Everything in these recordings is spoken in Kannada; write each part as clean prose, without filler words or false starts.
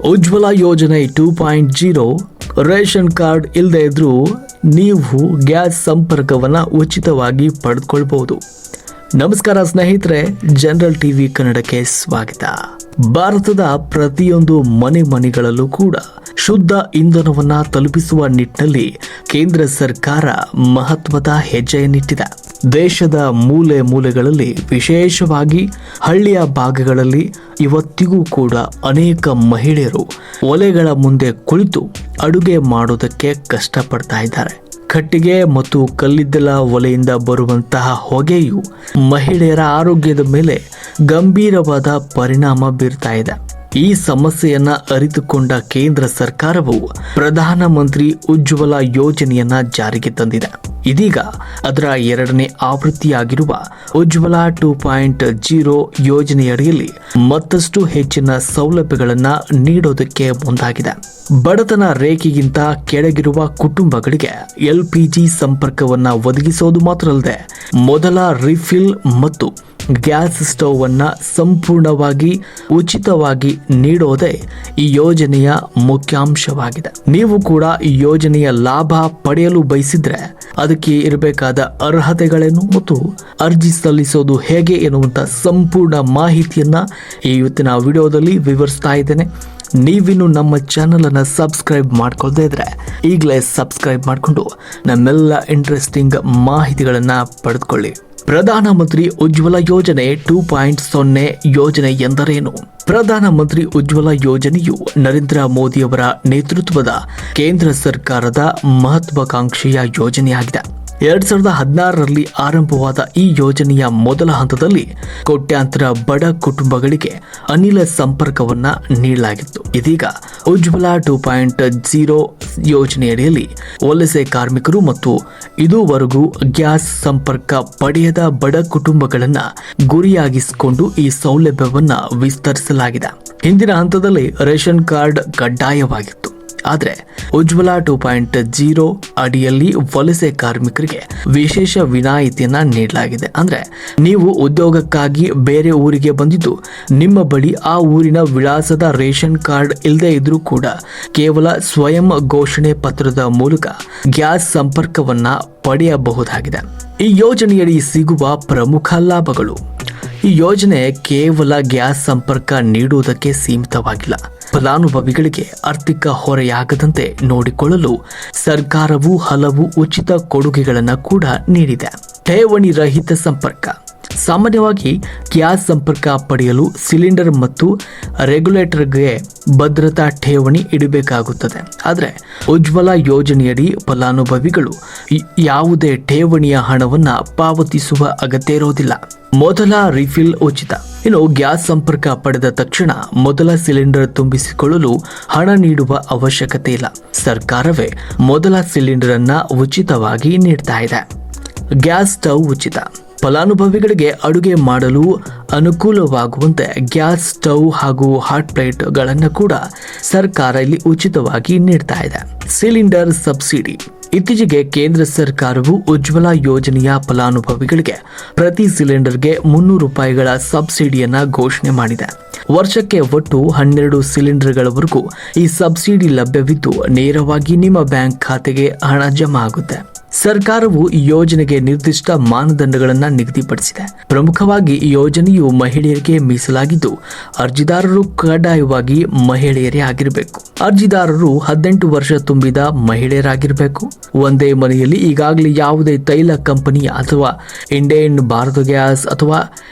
ಉಜ್ವಲ ಯೋಜನೆ 2.0 ರೇಷನ್ ಕಾರ್ಡ್ ಇಲ್ಲದೆ ಇದ್ರೂ ನೀವು ಗ್ಯಾಸ್ ಸಂಪರ್ಕವನ್ನು ಉಚಿತವಾಗಿ ಪಡೆದುಕೊಳ್ಳಬಹುದು. ನಮಸ್ಕಾರ ಸ್ನೇಹಿತರೆ, ಜನರಲ್ ಟಿವಿ ಕನ್ನಡಕ್ಕೆ ಸ್ವಾಗತ. ಭಾರತದ ಪ್ರತಿಯೊಂದು ಮನೆಗಳಲ್ಲೂ ಕೂಡ ಶುದ್ಧ ಇಂಧನವನ್ನ ತಲುಪಿಸುವ ನಿಟ್ಟಿನಲ್ಲಿ ಕೇಂದ್ರ ಸರ್ಕಾರ ಮಹತ್ವದ ಹೆಜ್ಜೆಯನ್ನಿಟ್ಟಿದೆ. ದೇಶದ ಮೂಲೆ ಮೂಲೆಗಳಲ್ಲಿ, ವಿಶೇಷವಾಗಿ ಹಳ್ಳಿಯ ಭಾಗಗಳಲ್ಲಿ ಇವತ್ತಿಗೂ ಕೂಡ ಅನೇಕ ಮಹಿಳೆಯರು ಒಲೆಗಳ ಮುಂದೆ ಕುಳಿತು ಅಡುಗೆ ಮಾಡೋದಕ್ಕೆ ಕಷ್ಟಪಡ್ತಾ ಇದ್ದಾರೆ. ಕಟ್ಟಿಗೆ ಮತ್ತು ಕಲ್ಲಿದ್ದಲ ಒಲೆಯಿಂದ ಬರುವಂತಹ ಹೊಗೆಯು ಮಹಿಳೆಯರ ಆರೋಗ್ಯದ ಮೇಲೆ ಗಂಭೀರವಾದ ಪರಿಣಾಮ ಬೀರ್ತಾ ಇದೆ. ಈ ಸಮಸ್ಯೆಯನ್ನ ಅರಿತುಕೊಂಡ ಕೇಂದ್ರ ಸರ್ಕಾರವು ಪ್ರಧಾನಮಂತ್ರಿ ಉಜ್ವಲ ಯೋಜನೆಯನ್ನ ಜಾರಿಗೆ ತಂದಿದೆ. ಇದೀಗ ಅದರ 2ನೇ ಆವೃತ್ತಿಯಾಗಿರುವ ಉಜ್ವಲ 2.0 ಯೋಜನೆಯಡಿಯಲ್ಲಿ ಮತ್ತಷ್ಟು ಹೆಚ್ಚಿನ ಸೌಲಭ್ಯಗಳನ್ನು ನೀಡೋದಕ್ಕೆ ಮುಂದಾಗಿದೆ. ಬಡತನ ರೇಖೆಗಿಂತ ಕೆಳಗಿರುವ ಕುಟುಂಬಗಳಿಗೆ LPG ಸಂಪರ್ಕವನ್ನು ಒದಗಿಸೋದು ಮಾತ್ರ ಅಲ್ಲದೆ ಮೊದಲ ರಿಫಿಲ್ ಮತ್ತು ಗ್ಯಾಸ್ ಸ್ಟವ್ ಅನ್ನ ಸಂಪೂರ್ಣವಾಗಿ ಉಚಿತವಾಗಿ ನೀಡೋದೇ ಈ ಯೋಜನೆಯ ಮುಖ್ಯಾಂಶವಾಗಿದೆ. ನೀವು ಕೂಡ ಈ ಯೋಜನೆಯ ಲಾಭ ಪಡೆಯಲು ಬಯಸಿದ್ರೆ ಅದಕ್ಕೆ ಇರಬೇಕಾದ ಅರ್ಹತೆಗಳೇನು ಮತ್ತು ಅರ್ಜಿ ಸಲ್ಲಿಸೋದು ಹೇಗೆ ಎನ್ನುವಂತ ಸಂಪೂರ್ಣ ಮಾಹಿತಿಯನ್ನ ಈ ಇವತ್ತಿನ ವಿಡಿಯೋದಲ್ಲಿ ವಿವರಿಸ್ತಾ ಇದ್ದೇನೆ. ನೀವಿನ್ನು ನಮ್ಮ ಚಾನಲ್ ಅನ್ನು ಸಬ್ಸ್ಕ್ರೈಬ್ ಮಾಡ್ಕೊಳ್ದೇ ಇದ್ರೆ ಈಗಲೇ ಸಬ್ಸ್ಕ್ರೈಬ್ ಮಾಡಿಕೊಂಡು ನಮ್ಮೆಲ್ಲ ಇಂಟ್ರೆಸ್ಟಿಂಗ್ ಮಾಹಿತಿಗಳನ್ನ ಪಡೆದುಕೊಳ್ಳಿ. ಪ್ರಧಾನಮಂತ್ರಿ ಉಜ್ವಲ ಯೋಜನೆ 2.0 ಯೋಜನೆ ಎಂದರೇನು? ಪ್ರಧಾನಮಂತ್ರಿ ಉಜ್ವಲ ಯೋಜನೆಯು ನರೇಂದ್ರ ಮೋದಿಯವರ ನೇತೃತ್ವದ ಕೇಂದ್ರ ಸರ್ಕಾರದ ಮಹತ್ವಾಕಾಂಕ್ಷೆಯ ಯೋಜನೆಯಾಗಿದೆ. 2016ರಲ್ಲಿ ಆರಂಭವಾದ ಈ ಯೋಜನೆಯ ಮೊದಲ ಹಂತದಲ್ಲಿ ಕೋಟ್ಯಾಂತರ ಬಡ ಕುಟುಂಬಗಳಿಗೆ ಅನಿಲ ಸಂಪರ್ಕವನ್ನ ನೀಡಲಾಗಿತ್ತು. ಇದೀಗ ಉಜ್ವಲ 2.0 ಯೋಜನೆಯಡಿಯಲ್ಲಿ ವಲಸೆ ಕಾರ್ಮಿಕರು ಮತ್ತು ಇದುವರೆಗೂ ಗ್ಯಾಸ್ ಸಂಪರ್ಕ ಪಡೆಯದ ಬಡ ಕುಟುಂಬಗಳನ್ನ ಗುರಿಯಾಗಿಸಿಕೊಂಡು ಈ ಸೌಲಭ್ಯವನ್ನ ವಿಸ್ತರಿಸಲಾಗಿದೆ. ಹಿಂದಿನ ಹಂತದಲ್ಲಿ ರೇಷನ್ ಕಾರ್ಡ್ ಕಡ್ಡಾಯವಾಗಿತ್ತು. ಆದರೆ ಉಜ್ವಲ 2.0 ಅಡಿಯಲ್ಲಿ ವಲಸೆ ಕಾರ್ಮಿಕರಿಗೆ ವಿಶೇಷ ವಿನಾಯಿತಿಯನ್ನ ನೀಡಲಾಗಿದೆ. ಅಂದ್ರೆ ನೀವು ಉದ್ಯೋಗಕ್ಕಾಗಿ ಬೇರೆ ಊರಿಗೆ ಬಂದಿದ್ದು ನಿಮ್ಮ ಬಳಿ ಆ ಊರಿನ ವಿಳಾಸದ ರೇಷನ್ ಕಾರ್ಡ್ ಇಲ್ಲದೆ ಇದ್ರೂ ಕೂಡ ಕೇವಲ ಸ್ವಯಂ ಘೋಷಣೆ ಪತ್ರದ ಮೂಲಕ ಗ್ಯಾಸ್ ಸಂಪರ್ಕವನ್ನ ಪಡೆಯಬಹುದಾಗಿದೆ. ಈ ಯೋಜನೆಯಡಿ ಸಿಗುವ ಪ್ರಮುಖ ಲಾಭಗಳು. ಈ ಯೋಜನೆ ಕೇವಲ ಗ್ಯಾಸ್ ಸಂಪರ್ಕ ನೀಡುವುದಕ್ಕೆ ಸೀಮಿತವಾಗಿಲ್ಲ. ಫಲಾನುಭವಿಗಳಿಗೆ ಆರ್ಥಿಕ ಹೊರೆಯಾಗದಂತೆ ನೋಡಿಕೊಳ್ಳಲು ಸರ್ಕಾರವು ಹಲವು ಉಚಿತ ಕೊಡುಗೆಗಳನ್ನು ಕೂಡ ನೀಡಿದೆ. ಠೇವಣಿ ರಹಿತ ಸಂಪರ್ಕ. ಸಾಮಾನ್ಯವಾಗಿ ಗ್ಯಾಸ್ ಸಂಪರ್ಕ ಪಡೆಯಲು ಸಿಲಿಂಡರ್ ಮತ್ತು ರೆಗ್ಯುಲೇಟರ್ಗೆ ಭದ್ರತಾ ಠೇವಣಿ ಇಡಬೇಕಾಗುತ್ತದೆ. ಆದರೆ ಉಜ್ವಲ ಯೋಜನೆಯಡಿ ಫಲಾನುಭವಿಗಳು ಯಾವುದೇ ಠೇವಣಿಯ ಹಣವನ್ನು ಪಾವತಿಸುವ ಅಗತ್ಯ ಇರೋದಿಲ್ಲ. ಮೊದಲ ರಿಫಿಲ್ ಉಚಿತ. ಇನ್ನು ಗ್ಯಾಸ್ ಸಂಪರ್ಕ ಪಡೆದ ತಕ್ಷಣ ಮೊದಲ ಸಿಲಿಂಡರ್ ತುಂಬಿಸಿಕೊಳ್ಳಲು ಹಣ ನೀಡುವ ಅವಶ್ಯಕತೆ ಇಲ್ಲ. ಸರ್ಕಾರವೇ ಮೊದಲ ಸಿಲಿಂಡರ್ ಅನ್ನ ಉಚಿತವಾಗಿ ನೀಡ್ತಾ ಇದೆ. ಗ್ಯಾಸ್ ಸ್ಟವ್ ಉಚಿತ. ಫಲಾನುಭವಿಗಳಿಗೆ ಅಡುಗೆ ಮಾಡಲು ಅನುಕೂಲವಾಗುವಂತೆ ಗ್ಯಾಸ್ ಸ್ಟವ್ ಹಾಗೂ ಹಾಟ್ ಪ್ಲೇಟ್ಗಳನ್ನು ಕೂಡ ಸರ್ಕಾರ ಇಲ್ಲಿ ಉಚಿತವಾಗಿ ನೀಡ್ತಾ ಇದೆ. Cylinder subsidy. ಇತ್ತೀಚೆಗೆ ಕೇಂದ್ರ ಸರ್ಕಾರವು ಉಜ್ವಲ ಯೋಜನೆಯ ಫಲಾನುಭವಿಗಳಿಗೆ ಪ್ರತಿ ಸಿಲಿಂಡರ್ಗೆ ₹300 ಸಬ್ಸಿಡಿಯನ್ನ ಘೋಷಣೆ ಮಾಡಿದೆ. ವರ್ಷಕ್ಕೆ ಒಟ್ಟು 12 ಸಿಲಿಂಡರ್ಗಳವರೆಗೂ ಈ ಸಬ್ಸಿಡಿ ಲಭ್ಯವಿದ್ದು ನೇರವಾಗಿ ನಿಮ್ಮ ಬ್ಯಾಂಕ್ ಖಾತೆಗೆ ಹಣ ಜಮಾ ಆಗುತ್ತೆ. ಸರ್ಕಾರವು ಈ ಯೋಜನೆಗೆ ನಿರ್ದಿಷ್ಟ ಮಾನದಂಡಗಳನ್ನು ನಿಗದಿಪಡಿಸಿದೆ. ಪ್ರಮುಖವಾಗಿ ಈ ಯೋಜನೆಯು ಮಹಿಳೆಯರಿಗೆ ಮೀಸಲಾಗಿದ್ದು ಅರ್ಜಿದಾರರು ಕಡ್ಡಾಯವಾಗಿ ಮಹಿಳೆಯರೇ ಆಗಿರಬೇಕು. ಅರ್ಜಿದಾರರು 18 ವರ್ಷ ತುಂಬಿದ ಮಹಿಳೆಯರಾಗಿರಬೇಕು. ಒಂದೇ ಮನೆಯಲ್ಲಿ ಈಗಾಗಲೇ ಯಾವುದೇ ತೈಲ ಕಂಪನಿ ಅಥವಾ ಇಂಡೇನ್, ಭಾರತ ಗ್ಯಾಸ್ ಅಥವಾ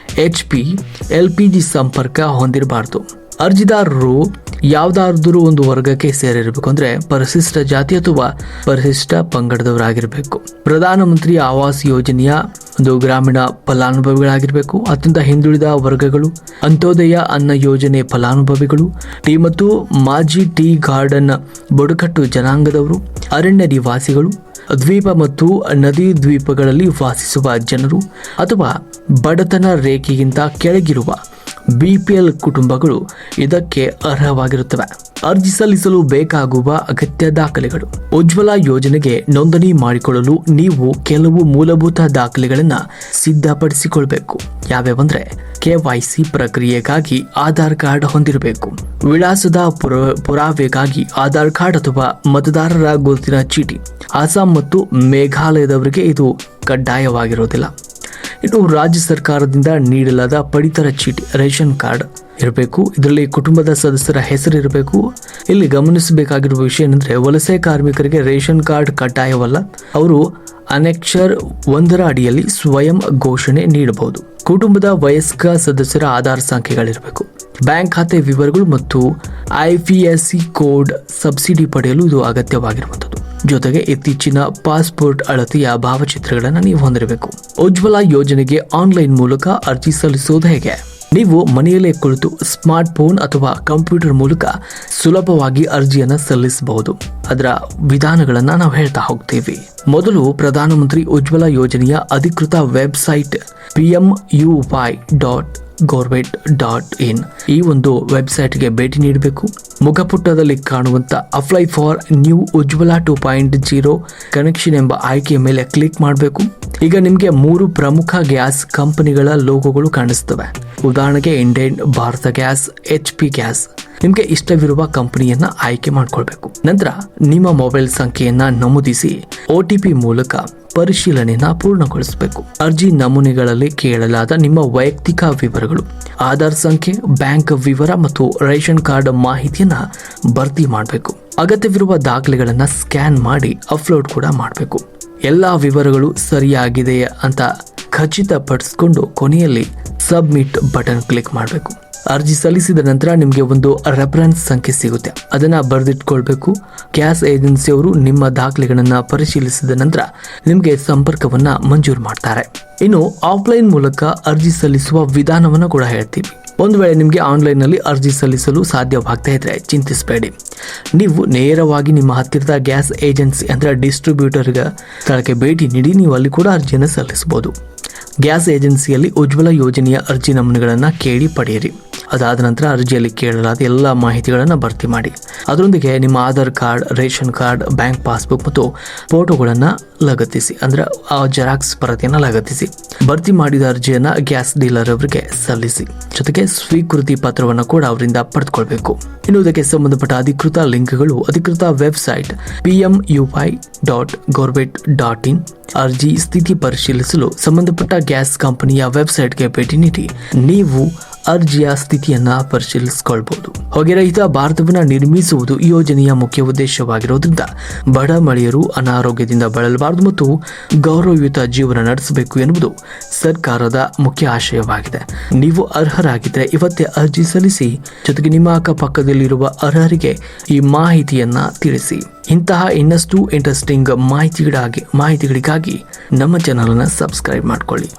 HP LPG ಸಂಪರ್ಕ ಹೊಂದಿರಬಾರದು. ಅರ್ಜಿದಾರರು ಯಾವುದಾದ್ರೂ ಒಂದು ವರ್ಗಕ್ಕೆ ಸೇರಿರಬೇಕು. ಅಂದ್ರೆ ಪರಿಶಿಷ್ಟ ಜಾತಿ ಅಥವಾ ಪರಿಶಿಷ್ಟ ಪಂಗಡದವರಾಗಿರಬೇಕು. ಪ್ರಧಾನಮಂತ್ರಿ ಆವಾಸ್ ಯೋಜನೆಯ ಒಂದು ಗ್ರಾಮೀಣ ಫಲಾನುಭವಿಗಳಾಗಿರಬೇಕು. ಅತ್ಯಂತ ಹಿಂದುಳಿದ ವರ್ಗಗಳು, ಅಂತ್ಯೋದಯ ಅನ್ನ ಯೋಜನೆ ಫಲಾನುಭವಿಗಳು, ಟೀ ಮತ್ತು ಮಾಜಿ ಟೀ ಗಾರ್ಡನ್ ಬುಡಕಟ್ಟು ಜನಾಂಗದವರು, ಅರಣ್ಯ ನಿವಾಸಿಗಳು, ದ್ವೀಪ ಮತ್ತು ನದಿ ದ್ವೀಪಗಳಲ್ಲಿ ವಾಸಿಸುವ ಜನರು ಅಥವಾ ಬಡತನ ರೇಖೆಗಿಂತ ಕೆಳಗಿರುವ BPL ಕುಟುಂಬಗಳು ಇದಕ್ಕೆ ಅರ್ಹವಾಗಿರುತ್ತವೆ. ಅರ್ಜಿ ಸಲ್ಲಿಸಲು ಬೇಕಾಗುವ ಅಗತ್ಯ ದಾಖಲೆಗಳು. ಉಜ್ವಲ ಯೋಜನೆಗೆ ನೋಂದಣಿ ಮಾಡಿಕೊಳ್ಳಲು ನೀವು ಕೆಲವು ಮೂಲಭೂತ ದಾಖಲೆಗಳನ್ನು ಸಿದ್ಧಪಡಿಸಿಕೊಳ್ಬೇಕು. ಯಾವ್ಯಾವಂದ್ರೆ KYC ಪ್ರಕ್ರಿಯೆಗಾಗಿ ಆಧಾರ್ ಕಾರ್ಡ್ ಹೊಂದಿರಬೇಕು. ವಿಳಾಸದ ಪುರಾವೆಗಾಗಿ ಆಧಾರ್ ಕಾರ್ಡ್ ಅಥವಾ ಮತದಾರರ ಗುರುತಿನ ಚೀಟಿ. ಅಸ್ಸಾಂ ಮತ್ತು ಮೇಘಾಲಯದವರಿಗೆ ಇದು ಕಡ್ಡಾಯವಾಗಿರುವುದಿಲ್ಲ. ಇನ್ನು ರಾಜ್ಯ ಸರ್ಕಾರದಿಂದ ನೀಡಲಾದ ಪಡಿತರ ಚೀಟಿ ರೇಷನ್ ಕಾರ್ಡ್ ಇರಬೇಕು. ಇದರಲ್ಲಿ ಕುಟುಂಬದ ಸದಸ್ಯರ ಹೆಸರು ಇರಬೇಕು. ಇಲ್ಲಿ ಗಮನಿಸಬೇಕಾಗಿರುವ ವಿಷಯ ಏನಂದ್ರೆ ವಲಸೆ ಕಾರ್ಮಿಕರಿಗೆ ರೇಷನ್ ಕಾರ್ಡ್ ಕಡ್ಡಾಯವಲ್ಲ. ಅವರು ಅನೆಕ್ಷರ್ 1 ಅಡಿಯಲ್ಲಿ ಸ್ವಯಂ ಘೋಷಣೆ ನೀಡಬಹುದು. ಕುಟುಂಬದ ವಯಸ್ಕ ಸದಸ್ಯರ ಆಧಾರ್ ಸಂಖ್ಯೆಗಳಿರಬೇಕು. ಬ್ಯಾಂಕ್ ಖಾತೆ ವಿವರಗಳು ಮತ್ತು IFSC ಕೋಡ್ ಸಬ್ಸಿಡಿ ಪಡೆಯಲು ಇದು ಅಗತ್ಯವಾಗಿರುವಂಥದ್ದು. ಜೊತೆಗೆ ಇತ್ತೀಚಿನ ಪಾಸ್ಪೋರ್ಟ್ ಅಳತೆಯ ಭಾವಚಿತ್ರಗಳನ್ನು ನೀವು ಹೊಂದಿರಬೇಕು. ಉಜ್ವಲ ಯೋಜನೆಗೆ ಆನ್ಲೈನ್ ಮೂಲಕ ಅರ್ಜಿ ಸಲ್ಲಿಸುವುದು ಹೇಗೆ? ನೀವು ಮನೆಯಲ್ಲೇ ಕುಳಿತು ಸ್ಮಾರ್ಟ್ ಫೋನ್ ಅಥವಾ ಕಂಪ್ಯೂಟರ್ ಮೂಲಕ ಸುಲಭವಾಗಿ ಅರ್ಜಿಯನ್ನು ಸಲ್ಲಿಸಬಹುದು. ಅದರ ವಿಧಾನಗಳನ್ನು ನಾವು ಹೇಳ್ತಾ ಹೋಗ್ತೀವಿ. ಮೊದಲು ಪ್ರಧಾನಮಂತ್ರಿ ಉಜ್ವಲ ಯೋಜನೆಯ ಅಧಿಕೃತ ವೆಬ್ಸೈಟ್ pmuy.government.in ಈ ಒಂದು ವೆಬ್ಸೈಟ್ಗೆ ಭೇಟಿ ನೀಡಬೇಕು. ಮುಖಪುಟದಲ್ಲಿ ಕಾಣುವಂತ apply for new Ujjwala 2.0 connection ಎಂಬ ಆಯ್ಕೆಯ ಮೇಲೆ ಕ್ಲಿಕ್ ಮಾಡಬೇಕು. ಈಗ ನಿಮಗೆ 3 ಪ್ರಮುಖ ಗ್ಯಾಸ್ ಕಂಪನಿಗಳ ಲೋಗೋಗಳು ಕಾಣಿಸ್ತವೆ. ಉದಾಹರಣೆಗೆ Indane, Bharat gas, HP gas. ನಿಮಗೆ ಇಷ್ಟವಿರುವ ಕಂಪನಿಯನ್ನ ಆಯ್ಕೆ ಮಾಡ್ಕೊಳ್ಬೇಕು. ನಂತರ ನಿಮ್ಮ ಮೊಬೈಲ್ ಸಂಖ್ಯೆಯನ್ನ ನಮೂದಿಸಿ OTP ಮೂಲಕ ಪರಿಶೀಲನೆಯನ್ನ ಪೂರ್ಣಗೊಳಿಸಬೇಕು. ಅರ್ಜಿ ನಮೂನೆಗಳಲ್ಲಿ ಕೇಳಲಾದ ನಿಮ್ಮ ವೈಯಕ್ತಿಕ ವಿವರಗಳು, ಆಧಾರ್ ಸಂಖ್ಯೆ, ಬ್ಯಾಂಕ್ ವಿವರ ಮತ್ತು ರೇಷನ್ ಕಾರ್ಡ್ ಮಾಹಿತಿಯನ್ನ ಭರ್ತಿ ಮಾಡಬೇಕು. ಅಗತ್ಯವಿರುವ ದಾಖಲೆಗಳನ್ನ ಸ್ಕ್ಯಾನ್ ಮಾಡಿ ಅಪ್ಲೋಡ್ ಕೂಡ ಮಾಡಬೇಕು. ಎಲ್ಲಾ ವಿವರಗಳು ಸರಿಯಾಗಿದೆಯೇ ಅಂತ ಖಚಿತಪಡಿಸಿಕೊಂಡು ಕೊನೆಯಲ್ಲಿ ಸಬ್ಮಿಟ್ ಬಟನ್ ಕ್ಲಿಕ್ ಮಾಡಬೇಕು. ಅರ್ಜಿ ಸಲ್ಲಿಸಿದ ನಂತರ ನಿಮಗೆ ಒಂದು ರೆಫರೆನ್ಸ್ ಸಂಖ್ಯೆ ಸಿಗುತ್ತೆ. ಅದನ್ನ ಬರೆದಿಟ್ಕೊಳ್ಬೇಕು. ಗ್ಯಾಸ್ ಏಜೆನ್ಸಿಯವರು ನಿಮ್ಮ ದಾಖಲೆಗಳನ್ನ ಪರಿಶೀಲಿಸಿದ ನಂತರ ನಿಮಗೆ ಸಂಪರ್ಕವನ್ನ ಮಂಜೂರು ಮಾಡ್ತಾರೆ. ಇನ್ನು ಆಫ್ಲೈನ್ ಮೂಲಕ ಅರ್ಜಿ ಸಲ್ಲಿಸುವ ವಿಧಾನವನ್ನು ಕೂಡ ಹೇಳ್ತೀವಿ. ಒಂದು ವೇಳೆ ನಿಮಗೆ ಆನ್ಲೈನ್ ನಲ್ಲಿ ಅರ್ಜಿ ಸಲ್ಲಿಸಲು ಸಾಧ್ಯವಾಗ್ತಾ ಇದ್ರೆ ಚಿಂತಿಸಬೇಡಿ. ನೀವು ನೇರವಾಗಿ ನಿಮ್ಮ ಹತ್ತಿರದ ಗ್ಯಾಸ್ ಏಜೆನ್ಸಿ ಅಂದ್ರೆ ಡಿಸ್ಟ್ರಿಬ್ಯೂಟರ್ ಸ್ಥಳಕ್ಕೆ ಭೇಟಿ ನೀಡಿ ನೀವು ಅಲ್ಲಿ ಕೂಡ ಅರ್ಜಿಯನ್ನು ಸಲ್ಲಿಸಬಹುದು. ಗ್ಯಾಸ್ ಏಜೆನ್ಸಿಯಲ್ಲಿ ಉಜ್ವಲ ಯೋಜನೆಯ ಅರ್ಜಿ ನಮೂನೆಗಳನ್ನು ಕೇಳಿ ಪಡೆಯಿರಿ. ಅದಾದ ನಂತರ ಅರ್ಜಿಯಲ್ಲಿ ಕೇಳಲಾದ ಎಲ್ಲ ಮಾಹಿತಿಗಳನ್ನು ಭರ್ತಿ ಮಾಡಿ. ಅದರೊಂದಿಗೆ ನಿಮ್ಮ Aadhaar card, ration card, bank passbook ಮತ್ತು ಫೋಟೋಗಳನ್ನು ಲಗತ್ತಿಸಿ, ಅಂದ್ರೆ ಆ ಜೆರಾಕ್ಸ್ ಪ್ರತಿಯನ್ನು ಲಗತ್ತಿಸಿ ಭರ್ತಿ ಮಾಡಿದ ಅರ್ಜಿಯನ್ನು ಗ್ಯಾಸ್ ಡೀಲರ್ ಅವರಿಗೆ ಸಲ್ಲಿಸಿ. ಜೊತೆಗೆ ಸ್ವೀಕೃತಿ ಪತ್ರವನ್ನು ಕೂಡ ಅವರಿಂದ ಪಡೆದುಕೊಳ್ಬೇಕು. ಇನ್ನು ಇದಕ್ಕೆ ಸಂಬಂಧಪಟ್ಟ ಅಧಿಕೃತ ಲಿಂಕ್ಗಳು ಅಧಿಕೃತ ವೆಬ್ಸೈಟ್ pmuy.government.in. ಅರ್ಜಿ ಸ್ಥಿತಿ ಪರಿಶೀಲಿಸಲು ಸಂಬಂಧಪಟ್ಟ ಗ್ಯಾಸ್ ಕಂಪನಿಯ ವೆಬ್ಸೈಟ್ಗೆ ಭೇಟಿ ನೀಡಿ ನೀವು ಅರ್ಜಿಯ ಸ್ಥಿತಿಯನ್ನ ಪರಿಶೀಲಿಸಿಕೊಳ್ಳಬಹುದು. ಹೊಗೆರಹಿತ ಭಾರತವನ್ನು ನಿರ್ಮಿಸುವುದು ಈ ಯೋಜನೆಯ ಮುಖ್ಯ ಉದ್ದೇಶವಾಗಿರುವುದರಿಂದ ಬಡ ಮಹಿಳೆಯರು ಅನಾರೋಗ್ಯದಿಂದ ಬಳಲಬಾರದು ಮತ್ತು ಗೌರವಯುತ ಜೀವನ ನಡೆಸಬೇಕು ಎನ್ನುವುದು ಸರ್ಕಾರದ ಮುಖ್ಯ ಆಶಯವಾಗಿದೆ. ನೀವು ಅರ್ಹರಾಗಿದ್ದರೆ ಇವತ್ತೇ ಅರ್ಜಿ ಸಲ್ಲಿಸಿ. ಜೊತೆಗೆ ನಿಮ್ಮ ಅಕ್ಕಪಕ್ಕದಲ್ಲಿರುವ ಅರ್ಹರಿಗೆ ಈ ಮಾಹಿತಿಯನ್ನ ತಿಳಿಸಿ. ಇಂತಹ ಇನ್ನಷ್ಟು ಇಂಟ್ರೆಸ್ಟಿಂಗ್ ಮಾಹಿತಿಗಳಿಗಾಗಿ ನಮ್ಮ ಚಾನಲ್ ಅನ್ನು ಸಬ್ಸ್ಕ್ರೈಬ್ ಮಾಡ್ಕೊಳ್ಳಿ.